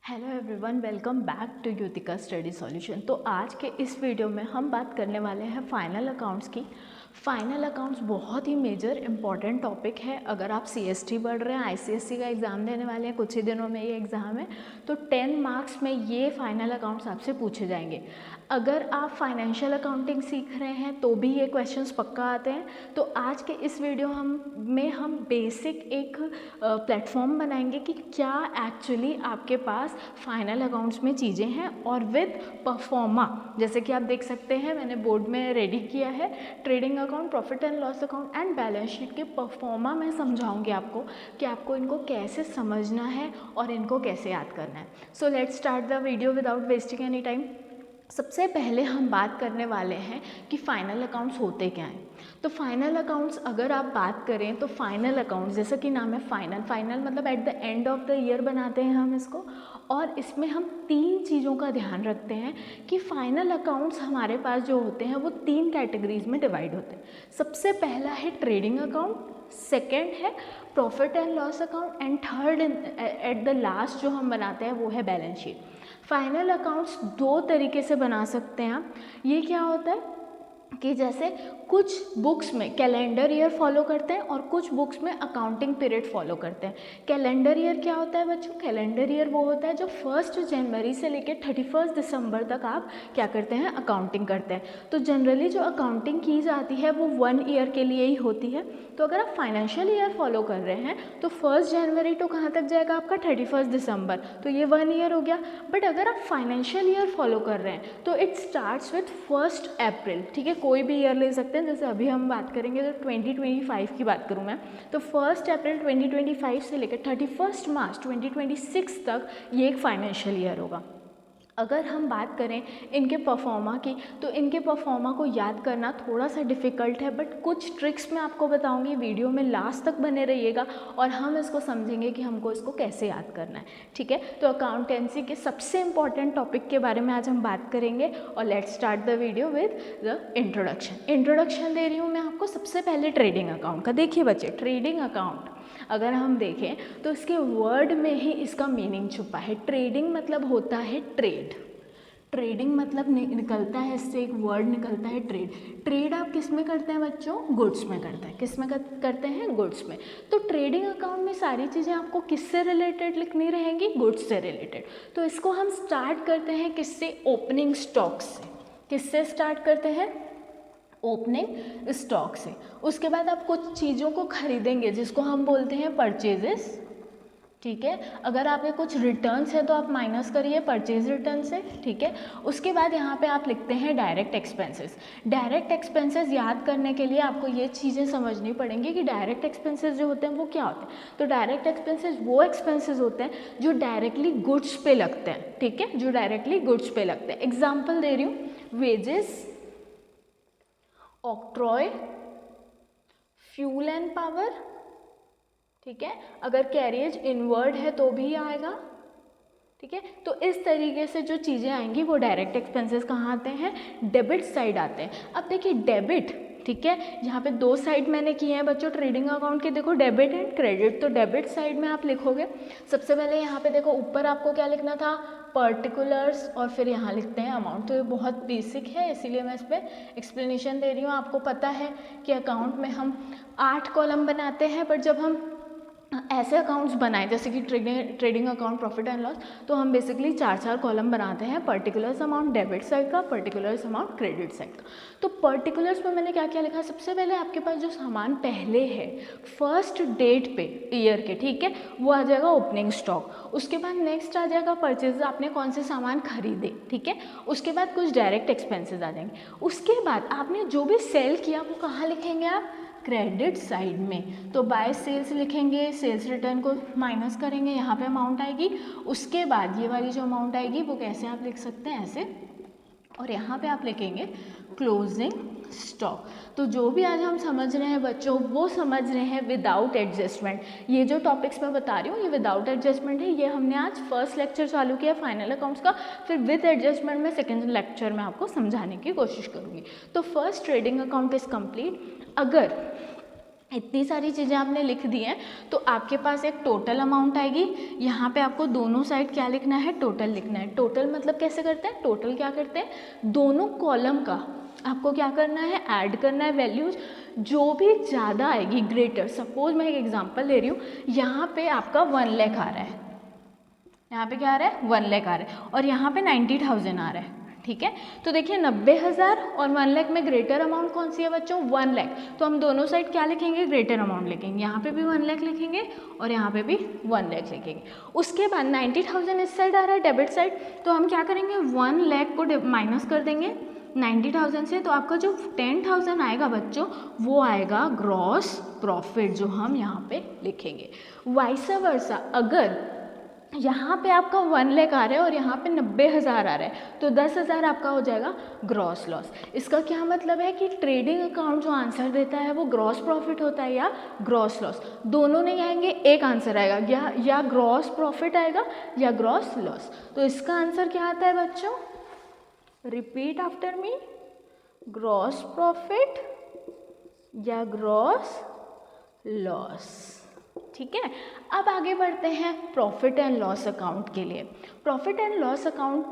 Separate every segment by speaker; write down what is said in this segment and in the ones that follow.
Speaker 1: Hello everyone, welcome back to Yutika study solution. तो आज के इस वीडियो में हम बात करने वाले हैं फाइनल अकाउंट्स की। फाइनल अकाउंट्स बहुत ही मेजर इंपॉर्टेंट टॉपिक है। अगर आप सीएसटी पढ़ रहे हैं, आईसीएससी का एग्ज़ाम देने वाले हैं, कुछ ही दिनों में ये एग्ज़ाम है, तो 10 मार्क्स में ये फाइनल अकाउंट्स आपसे पूछे जाएंगे। अगर आप फाइनेंशियल अकाउंटिंग सीख रहे हैं तो भी ये क्वेश्चंस पक्का आते हैं। तो आज के इस वीडियो हम बेसिक एक प्लेटफॉर्म बनाएंगे कि क्या एक्चुअली आपके पास फाइनल अकाउंट्स में चीज़ें हैं, और विद परफॉर्मा। जैसे कि आप देख सकते हैं, मैंने बोर्ड में रेडी किया है trading account, profit and loss account and balance sheet के परफॉर्मा। मैं समझाऊंगी आपको कि आपको इनको कैसे समझना है और इनको कैसे याद करना है। So let's start the video without wasting any time. सबसे पहले हम बात करने वाले हैं कि फ़ाइनल अकाउंट्स होते क्या हैं। तो फाइनल अकाउंट्स अगर आप बात करें तो फाइनल अकाउंट्स, जैसा कि नाम है फाइनल मतलब at the end of the year बनाते हैं हम इसको। और इसमें हम 3 चीज़ों का ध्यान रखते हैं कि फाइनल अकाउंट्स हमारे पास जो होते हैं वो 3 कैटेगरीज में डिवाइड होते हैं। सबसे पहला है ट्रेडिंग अकाउंट, सेकेंड है profit and loss account, and third at the last जो हम बनाते हैं वो है बैलेंस शीट। फाइनल अकाउंट्स 2 तरीके से बना सकते हैं आप। ये क्या होता है कि जैसे कुछ बुक्स में कैलेंडर ईयर फॉलो करते हैं और कुछ बुक्स में अकाउंटिंग पीरियड फॉलो करते हैं। कैलेंडर ईयर क्या होता है बच्चों? कैलेंडर ईयर वो होता है जो 1 जनवरी से लेकर 31 दिसंबर तक आप क्या करते हैं? अकाउंटिंग करते हैं। तो जनरली जो अकाउंटिंग की जाती है वो 1 ईयर के लिए ही होती है। तो अगर आप फाइनेंशियल ईयर फॉलो कर रहे हैं तो 1 जनवरी तो कहाँ तक जाएगा आपका? 31 दिसंबर, तो ये 1 ईयर हो गया। बट अगर आप फाइनेंशियल ईयर फॉलो कर रहे हैं तो इट स्टार्ट्स विथ 1 अप्रैल, ठीक है? कोई भी ईयर ले सकते हैं। जैसे अभी हम बात करेंगे तो 2025 की बात करूं मैं, तो 1 अप्रैल 2025 से लेकर 31 मार्च 2026 तक ये एक फाइनेंशियल ईयर होगा। अगर हम बात करें इनके परफॉर्मा की, तो इनके परफॉर्मा को याद करना थोड़ा सा डिफ़िकल्ट है, बट कुछ ट्रिक्स मैं आपको बताऊंगी। वीडियो में लास्ट तक बने रहिएगा और हम इसको समझेंगे कि हमको इसको कैसे याद करना है, ठीक है? तो अकाउंटेंसी के सबसे इंपॉर्टेंट टॉपिक के बारे में आज हम बात करेंगे। और let's start the video with the introduction दे रही हूँ मैं आपको। सबसे पहले ट्रेडिंग अकाउंट का देखिए बच्चे। ट्रेडिंग अकाउंट अगर हम देखें तो इसके वर्ड में ही इसका मीनिंग छुपा है। ट्रेडिंग मतलब होता है ट्रेड। ट्रेडिंग मतलब निकलता है, इससे एक वर्ड निकलता है ट्रेड। ट्रेड आप किस में करते हैं बच्चों? गुड्स में करते हैं। किस में करते हैं? गुड्स में। तो ट्रेडिंग अकाउंट में सारी चीज़ें आपको किससे रिलेटेड लिखनी रहेंगी? गुड्स से रिलेटेड। तो इसको हम स्टार्ट करते हैं किससे? ओपनिंग स्टॉक से। किससे स्टार्ट करते हैं? ओपनिंग स्टॉक से। उसके बाद आप कुछ चीज़ों को खरीदेंगे जिसको हम बोलते हैं परचेजेस, ठीक है? अगर आपके कुछ रिटर्न्स है तो आप माइनस करिए परचेज रिटर्न से, ठीक है? उसके बाद यहाँ पे आप लिखते हैं डायरेक्ट एक्सपेंसेस। डायरेक्ट एक्सपेंसेस याद करने के लिए आपको ये चीज़ें समझनी पड़ेंगी कि डायरेक्ट एक्सपेंसेस जो होते हैं वो क्या होते हैं। तो डायरेक्ट एक्सपेंसेस वो एक्सपेंसेस होते हैं जो डायरेक्टली गुड्स पे लगते हैं, ठीक है? जो डायरेक्टली गुड्स पे लगते हैं। एग्जाम्पल दे रही हूँ, wages, octroi, fuel and power, ठीक है? अगर कैरियज इनवर्ड है तो भी आएगा, ठीक है? तो इस तरीके से जो चीज़ें आएंगी वो डायरेक्ट एक्सपेंसेस कहाँ आते हैं? डेबिट साइड आते हैं। अब देखिए डेबिट, ठीक है? यहाँ पे 2 साइड मैंने किए हैं बच्चों ट्रेडिंग अकाउंट के, देखो डेबिट एंड क्रेडिट। तो डेबिट साइड में आप लिखोगे सबसे पहले यहाँ पे देखो ऊपर आपको क्या लिखना था? पर्टिकुलर्स, और फिर यहाँ लिखते हैं अमाउंट। तो ये बहुत बेसिक है, इसीलिए मैं इस पर एक्सप्लेनेशन दे रही हूँ। आपको पता है कि अकाउंट में हम 8 कॉलम बनाते हैं, पर जब हम ऐसे अकाउंट्स बनाए जैसे कि trading account, profit and loss, तो हम बेसिकली 4 कॉलम बनाते हैं। पर्टिकुलर्स अमाउंट डेबिट साइड का, पर्टिकुलर्स अमाउंट क्रेडिट साइड का। तो पर्टिकुलर्स में मैंने क्या क्या लिखा? सबसे पहले आपके पास जो सामान पहले है 1 डेट पे ईयर के, ठीक है, वो आ जाएगा ओपनिंग स्टॉक। उसके बाद नेक्स्ट आ जाएगा परचेज, आपने कौन से सामान खरीदे, ठीक है? उसके बाद कुछ डायरेक्ट एक्सपेंसेस आ जाएंगे। उसके बाद आपने जो भी सेल किया वो कहाँ लिखेंगे आप? क्रेडिट साइड में। तो बाय सेल्स लिखेंगे, सेल्स रिटर्न को माइनस करेंगे, यहाँ पे अमाउंट आएगी। उसके बाद ये वाली जो अमाउंट आएगी वो कैसे आप लिख सकते हैं? ऐसे, और यहाँ पे आप लिखेंगे क्लोजिंग स्टॉक। तो जो भी आज हम समझ रहे हैं बच्चों वो समझ रहे हैं विदाउट एडजस्टमेंट। ये जो टॉपिक्स मैं बता रही हूँ ये विदाउट एडजस्टमेंट है। ये हमने आज फर्स्ट लेक्चर चालू किया फाइनल अकाउंट्स का, फिर विद एडजस्टमेंट में सेकेंड लेक्चर में आपको समझाने की कोशिश करूँगी। तो first trading account is complete. अगर इतनी सारी चीज़ें आपने लिख दी हैं, तो आपके पास एक टोटल अमाउंट आएगी। यहाँ पे आपको दोनों साइड क्या लिखना है, टोटल लिखना है। टोटल मतलब कैसे करते हैं, टोटल क्या करते हैं, दोनों कॉलम का आपको क्या करना है, ऐड करना है वैल्यूज, जो भी ज़्यादा आएगी ग्रेटर। सपोज मैं एक एग्जांपल ले रही हूँ, यहाँ पे आपका 1 लाख आ रहा है, यहाँ पे क्या आ रहा है, 1 लाख आ रहा है, और यहाँ पे 90,000 आ रहा है, ठीक है। तो देखिए 90,000 और 1 लाख में ग्रेटर अमाउंट कौन सी है बच्चों, 1 लाख। तो हम दोनों साइड क्या लिखेंगे, ग्रेटर अमाउंट लिखेंगे। यहाँ पे भी 1 लाख लिखेंगे और यहाँ पे भी 1 लाख लिखेंगे। उसके बाद 90,000 इस साइड आ रहा है डेबिट साइड, तो हम क्या करेंगे, 1 लाख को माइनस कर देंगे 90,000 से, तो आपका जो 10,000 आएगा बच्चों, वो आएगा ग्रॉस प्रॉफिट, जो हम यहाँ पे लिखेंगे। वाइस वर्सा, अगर यहाँ पे आपका 1 लाख आ रहा है और यहाँ पे 90,000 आ रहा है, तो 10,000 आपका हो जाएगा ग्रॉस लॉस। इसका क्या मतलब है कि ट्रेडिंग अकाउंट जो आंसर देता है वो ग्रॉस प्रॉफिट होता है या ग्रॉस लॉस, दोनों नहीं आएंगे, एक आंसर आएगा, या ग्रॉस प्रॉफिट आएगा या ग्रॉस लॉस। तो इसका आंसर क्या आता है बच्चों, repeat after me, gross profit या ग्रॉस लॉस, ठीक है। अब आगे बढ़ते हैं प्रॉफिट एंड लॉस अकाउंट के लिए। प्रॉफिट एंड लॉस अकाउंट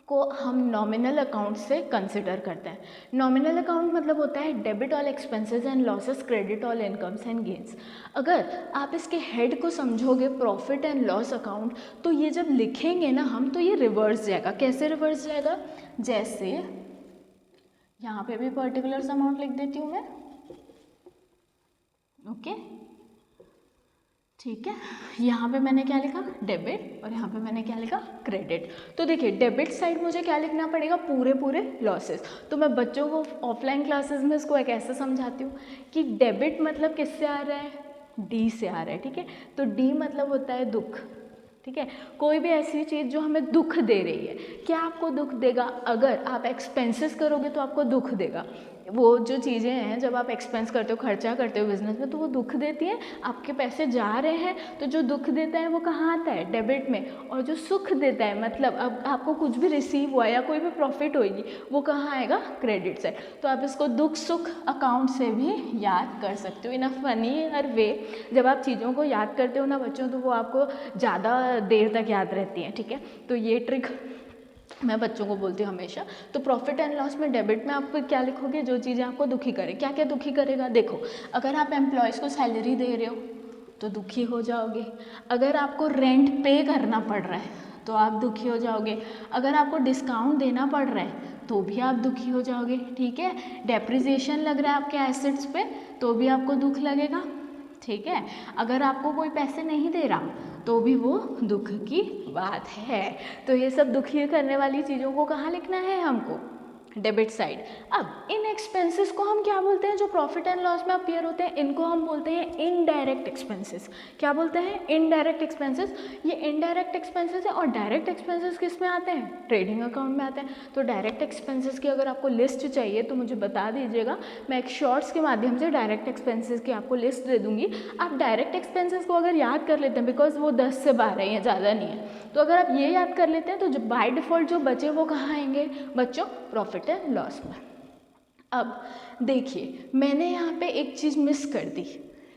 Speaker 1: को हम नॉमिनल अकाउंट से कंसिडर करते हैं। नॉमिनल अकाउंट मतलब होता है debit all expenses and losses, credit all incomes and gains. अगर आप इसके हेड को समझोगे प्रॉफिट एंड लॉस अकाउंट, तो ये जब लिखेंगे ना हम, तो ये रिवर्स जाएगा। कैसे रिवर्स जाएगा, जैसे यहाँ पे भी पर्टिकुलर अमाउंट लिख देती हूँ मैं, ओके, ठीक है। यहाँ पे मैंने क्या लिखा, डेबिट, और यहाँ पे मैंने क्या लिखा, क्रेडिट। तो देखिए डेबिट साइड मुझे क्या लिखना पड़ेगा, पूरे लॉसेस। तो मैं बच्चों को ऑफलाइन क्लासेस में इसको एक ऐसे समझाती हूँ कि डेबिट मतलब किससे आ रहा है, डी से आ रहा है, ठीक है। तो डी मतलब होता है दुख, ठीक है। कोई भी ऐसी चीज़ जो हमें दुख दे रही है, क्या आपको दुख देगा, अगर आप एक्सपेंसेस करोगे तो आपको दुख देगा। वो जो चीज़ें हैं, जब आप एक्सपेंस करते हो, खर्चा करते हो बिजनेस में, तो वो दुख देती हैं, आपके पैसे जा रहे हैं, तो जो दुख देता है वो कहाँ आता है, डेबिट में। और जो सुख देता है, मतलब अब आपको कुछ भी रिसीव हुआ या कोई भी प्रॉफिट होगी, वो कहाँ आएगा, क्रेडिट साइड। तो आप इसको दुख सुख अकाउंट से भी याद कर सकते हो इन अ फनीर वे। जब आप चीज़ों को याद करते हो ना बच्चों, तो वो आपको ज़्यादा देर तक याद रहती हैं, ठीक है। तो ये ट्रिक मैं बच्चों को बोलती हूँ हमेशा। तो प्रॉफिट एंड लॉस में डेबिट में आप क्या लिखोगे, जो चीज़ें आपको दुखी करें। क्या क्या दुखी करेगा, देखो, अगर आप एम्प्लॉयज़ को सैलरी दे रहे हो तो दुखी हो जाओगे। अगर आपको रेंट पे करना पड़ रहा है तो आप दुखी हो जाओगे। अगर आपको डिस्काउंट देना पड़ रहा है तो भी आप दुखी हो जाओगे, ठीक है। डेप्रिसिएशन लग रहा है आपके एसेट्स पे तो भी आपको दुख लगेगा, ठीक है। अगर आपको कोई पैसे नहीं दे रहा तो भी वो दुख की बात है। तो ये सब दुखी करने वाली चीज़ों को कहाँ लिखना है हमको, डेबिट साइड। अब इन एक्सपेंसेस को हम क्या बोलते हैं, जो प्रॉफिट एंड लॉस में अपीयर होते हैं, इनको हम बोलते हैं इनडायरेक्ट एक्सपेंसेस। क्या बोलते हैं, इनडायरेक्ट एक्सपेंसेस। ये इनडायरेक्ट एक्सपेंसेस है, और डायरेक्ट एक्सपेंसेस किस में आते हैं, ट्रेडिंग अकाउंट में आते हैं। तो डायरेक्ट एक्सपेंसेस की अगर आपको लिस्ट चाहिए तो मुझे बता दीजिएगा, मैं एक शॉर्ट्स के माध्यम से डायरेक्ट एक्सपेंसेस की आपको लिस्ट दे दूँगी। आप डायरेक्ट एक्सपेंसेस को अगर याद कर लेते हैं, बिकॉज वो 10 से 12 ही हैं, ज़्यादा नहीं है, तो अगर आप ये याद कर लेते हैं तो जो बाय डिफ़ॉल्ट जो बचे वो कहाँ आएंगे बच्चों, प्रॉफिट एंड लॉस में। अब देखिए मैंने यहाँ पे एक चीज़ मिस कर दी,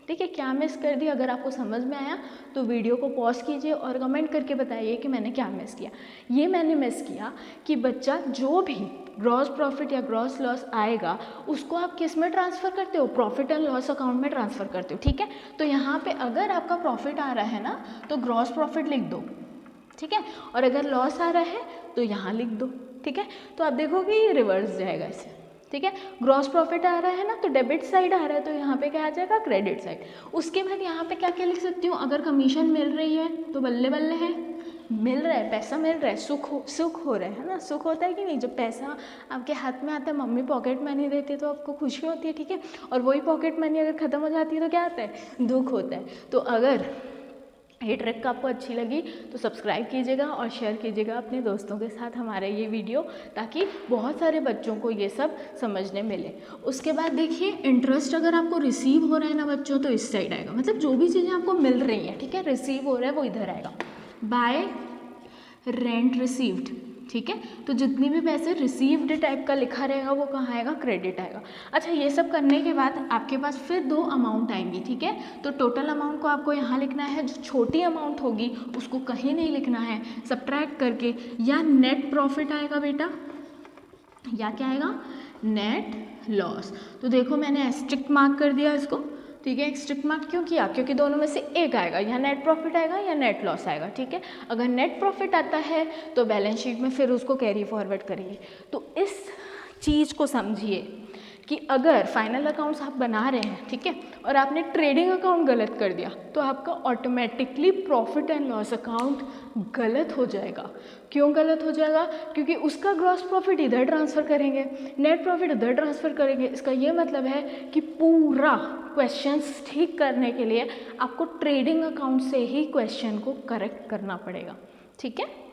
Speaker 1: ठीक है। क्या मिस कर दी, अगर आपको समझ में आया तो वीडियो को पॉज कीजिए और कमेंट करके बताइए कि मैंने क्या मिस किया। ये मैंने मिस किया कि बच्चा जो भी ग्रॉस प्रॉफिट या ग्रॉस लॉस आएगा उसको आप किस में ट्रांसफ़र करते हो, प्रॉफिट एंड लॉस अकाउंट में ट्रांसफ़र करते हो, ठीक है। तो यहाँ पे अगर आपका प्रॉफिट आ रहा है ना तो ग्रॉस प्रॉफिट लिख दो, ठीक है, और अगर लॉस आ रहा है तो यहाँ लिख दो, ठीक है। तो आप देखोगे ये रिवर्स जाएगा इसे, ठीक है। ग्रॉस प्रॉफिट आ रहा है ना तो डेबिट साइड आ रहा है, तो यहाँ पे क्या आ जाएगा, क्रेडिट साइड। उसके बाद यहाँ पे क्या क्या लिख सकती हूँ, अगर कमीशन मिल रही है तो बल्ले बल्ले है, मिल रहा है, पैसा मिल रहा है, सुख हो रहा है ना। सुख होता है कि नहीं, जब पैसा आपके हाथ में आता है, मम्मी पॉकेट मनी देती है तो आपको खुशी होती है, ठीक है। और वही पॉकेट मनी अगर ख़त्म हो जाती है तो क्या आता है, दुख होता है। तो अगर ये ट्रिक आपको अच्छी लगी तो सब्सक्राइब कीजिएगा और शेयर कीजिएगा अपने दोस्तों के साथ हमारा ये वीडियो, ताकि बहुत सारे बच्चों को ये सब समझने मिले। उसके बाद देखिए इंटरेस्ट अगर आपको रिसीव हो रहा है ना बच्चों, तो इस साइड आएगा, मतलब जो भी चीज़ें आपको मिल रही हैं, ठीक है, रिसीव हो रहा है वो इधर आएगा। बाय रेंट रिसीव्ड, ठीक है। तो जितनी भी पैसे रिसीव्ड टाइप का लिखा रहेगा वो कहाँ आएगा, क्रेडिट आएगा। अच्छा, ये सब करने के बाद आपके पास फिर 2 अमाउंट आएंगी, ठीक है। तो टोटल अमाउंट को आपको यहाँ लिखना है, जो छोटी अमाउंट होगी उसको कहीं नहीं लिखना है, सब्ट्रैक्ट करके या नेट प्रॉफिट आएगा बेटा, या क्या आएगा, नेट लॉस। तो देखो मैंने एस्ट्रिक्ट मार्क कर दिया इसको, ठीक है। एक्स्ट्रिक्ट मार्क क्यों किया, क्योंकि दोनों में से एक आएगा, या नेट प्रॉफिट आएगा या नेट लॉस आएगा, ठीक है। अगर नेट प्रॉफिट आता है तो बैलेंस शीट में फिर उसको कैरी फॉरवर्ड करिए। तो इस चीज़ को समझिए कि अगर फाइनल अकाउंट्स आप बना रहे हैं, ठीक है, और आपने ट्रेडिंग अकाउंट गलत कर दिया तो आपका automatically profit and loss account गलत हो जाएगा। क्यों गलत हो जाएगा, क्योंकि उसका ग्रॉस प्रॉफिट इधर ट्रांसफ़र करेंगे, नेट प्रॉफिट इधर ट्रांसफ़र करेंगे। इसका ये मतलब है कि पूरा क्वेश्चंस ठीक करने के लिए आपको ट्रेडिंग अकाउंट से ही क्वेश्चन को करेक्ट करना पड़ेगा, ठीक है।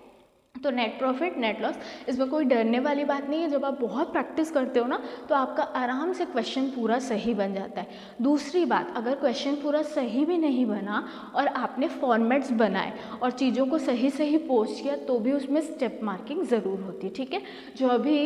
Speaker 1: तो नेट प्रॉफिट, नेट लॉस, इसमें कोई डरने वाली बात नहीं है। जब आप बहुत प्रैक्टिस करते हो ना तो आपका आराम से क्वेश्चन पूरा सही बन जाता है। दूसरी बात, अगर क्वेश्चन पूरा सही भी नहीं बना और आपने फॉर्मेट्स बनाए और चीज़ों को सही सही पोस्ट किया तो भी उसमें स्टेप मार्किंग ज़रूर होती है, ठीक है। जो अभी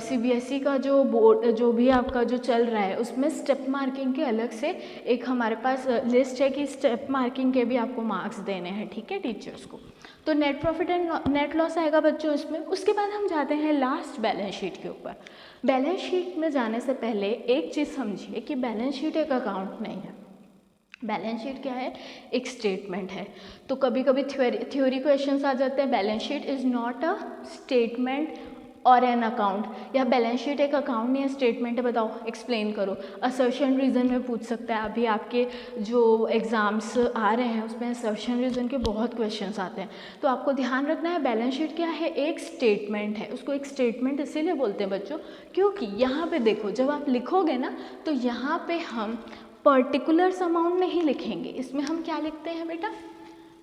Speaker 1: CBSE का जो बोर्ड जो भी आपका जो चल रहा है उसमें स्टेप मार्किंग के अलग से एक हमारे पास लिस्ट है कि स्टेप मार्किंग के भी आपको मार्क्स देने हैं, ठीक है, टीचर्स को। तो net profit and net loss आएगा बच्चों इसमें। उसके बाद हम जाते हैं लास्ट बैलेंस शीट के ऊपर। बैलेंस शीट में जाने से पहले एक चीज़ समझिए कि बैलेंस शीट एक अकाउंट नहीं है। बैलेंस शीट क्या है, एक स्टेटमेंट है। तो कभी कभी थ्योरी क्वेश्चंस आ जाते हैं, balance sheet is not a statement और एन अकाउंट, या बैलेंस शीट एक अकाउंट नहीं है, स्टेटमेंट है, बताओ एक्सप्लेन करो। असर्शन रीज़न में पूछ सकता है। अभी आपके जो एग्ज़ाम्स आ रहे हैं उसमें असर्शन रीज़न के बहुत क्वेश्चंस आते हैं। तो आपको ध्यान रखना है बैलेंस शीट क्या है, एक स्टेटमेंट है। उसको एक स्टेटमेंट इसीलिए बोलते हैं बच्चों क्योंकि यहाँ पे देखो जब आप लिखोगे ना तो यहाँ पे हम पर्टिकुलर्स अमाउंट नहीं लिखेंगे, इसमें हम क्या लिखते हैं बेटा,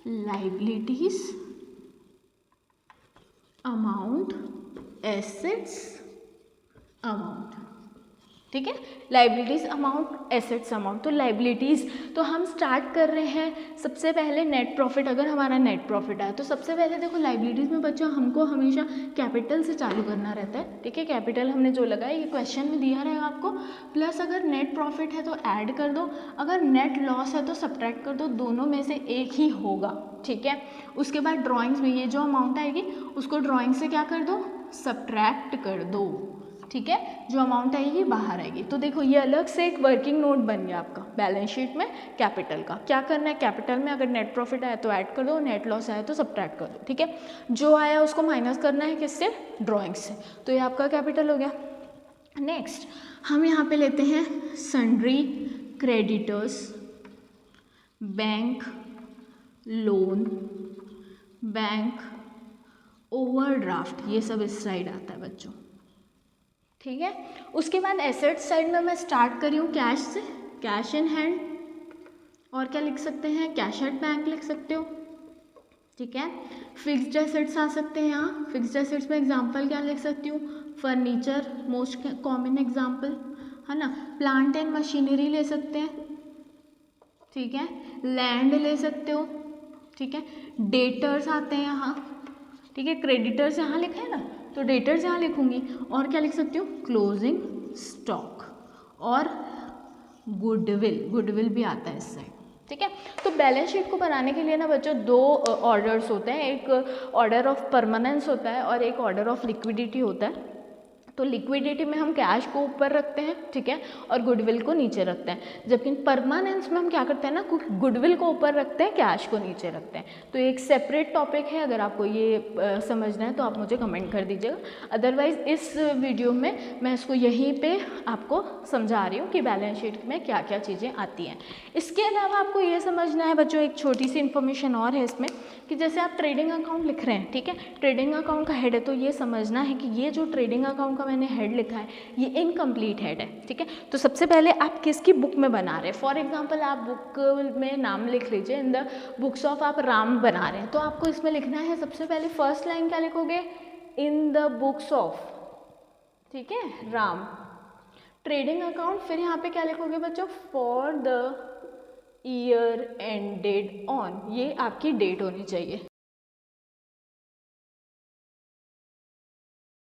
Speaker 1: लाइबिलिटीज अमाउंट, एसेट्स अमाउंट, ठीक है। Liabilities amount, assets amount. तो लाइबिलिटीज़ तो हम स्टार्ट कर रहे हैं सबसे पहले नेट प्रॉफिट। अगर हमारा नेट प्रॉफिट आया तो सबसे पहले देखो लाइबिलिटीज़ में बच्चों हमको हमेशा कैपिटल से चालू करना रहता है, ठीक है। कैपिटल हमने जो लगाया ये क्वेश्चन में दिया रहेगा आपको, प्लस अगर नेट प्रॉफिट है तो ऐड कर दो, अगर नेट लॉस है तो सब्ट्रैक्ट कर दो, दोनों में से एक ही होगा, ठीक है। उसके बाद ड्राइंग्स में ये जो अमाउंट आएगी उसको ड्राइंग से क्या कर दो, सब्ट्रैक्ट कर दो, ठीक है। जो अमाउंट आएगी बाहर आएगी। तो देखो ये अलग से एक वर्किंग नोट बन गया आपका बैलेंस शीट में कैपिटल का। क्या करना है, कैपिटल में अगर नेट प्रॉफिट आया तो ऐड कर दो, नेट लॉस आया तो सब्ट्रैक्ट कर दो, ठीक है। जो आया उसको माइनस करना है किससे, ड्राइंग से। तो ये आपका कैपिटल हो गया। नेक्स्ट हम यहाँ पे लेते हैं sundry, creditors, bank loan, bank overdraft, ये सब इस साइड आता है बच्चों, ठीक है। उसके बाद एसेट साइड में मैं स्टार्ट करी हूँ कैश से, कैश इन हैंड, और क्या लिख सकते हैं, कैश एट बैंक लिख सकते हो, ठीक है। फिक्स्ड एसेट्स आ सकते हैं यहाँ। फिक्स्ड एसेट्स में एग्जांपल क्या लिख सकती हूँ, फर्नीचर मोस्ट कॉमन एग्जांपल है ना, प्लांट एंड मशीनरी ले सकते हैं, ठीक है, लैंड ले सकते हो, ठीक है। डेटर्स आते हैं यहाँ, ठीक है। क्रेडिटर्स यहाँ लिखा है ना तो डेटर्स यहाँ लिखूंगी, और क्या लिख सकती हूँ, क्लोजिंग स्टॉक और गुडविल, गुडविल भी आता है इस साइड, ठीक है। तो बैलेंस शीट को बनाने के लिए ना बच्चों 2 ऑर्डर्स होते हैं, एक ऑर्डर ऑफ परमानेंस होता है और एक ऑर्डर ऑफ लिक्विडिटी होता है। तो लिक्विडिटी में हम कैश को ऊपर रखते हैं, ठीक है, और गुडविल को नीचे रखते हैं। जबकि परमानेंस में हम क्या करते हैं ना, गुडविल को ऊपर रखते हैं, कैश को नीचे रखते हैं। तो एक सेपरेट टॉपिक है, अगर आपको ये समझना है तो आप मुझे कमेंट कर दीजिएगा। अदरवाइज इस वीडियो में मैं इसको यहीं पे आपको समझा रही हूँ कि बैलेंस शीट में क्या क्या चीज़ें आती हैं। इसके अलावा आपको ये समझना है बच्चों, एक छोटी सी इन्फॉर्मेशन और है इसमें, कि जैसे आप ट्रेडिंग अकाउंट लिख रहे हैं, ठीक है, ट्रेडिंग अकाउंट का हेड है, तो ये समझना है कि ये जो ट्रेडिंग अकाउंट का मैंने हेड लिखा है ये इनकम्प्लीट हेड है, ठीक है। तो सबसे पहले आप किसकी बुक में बना रहे हैं, फॉर एग्जांपल आप बुक में नाम लिख लीजिए, इन द बुक्स ऑफ आप राम बना रहे हैं, तो आपको इसमें लिखना है सबसे पहले फर्स्ट लाइन क्या लिखोगे, इन द बुक्स ऑफ, ठीक है, राम, ट्रेडिंग अकाउंट। फिर यहाँ पे क्या लिखोगे बच्चों, for the year ended on, ये आपकी डेट होनी चाहिए,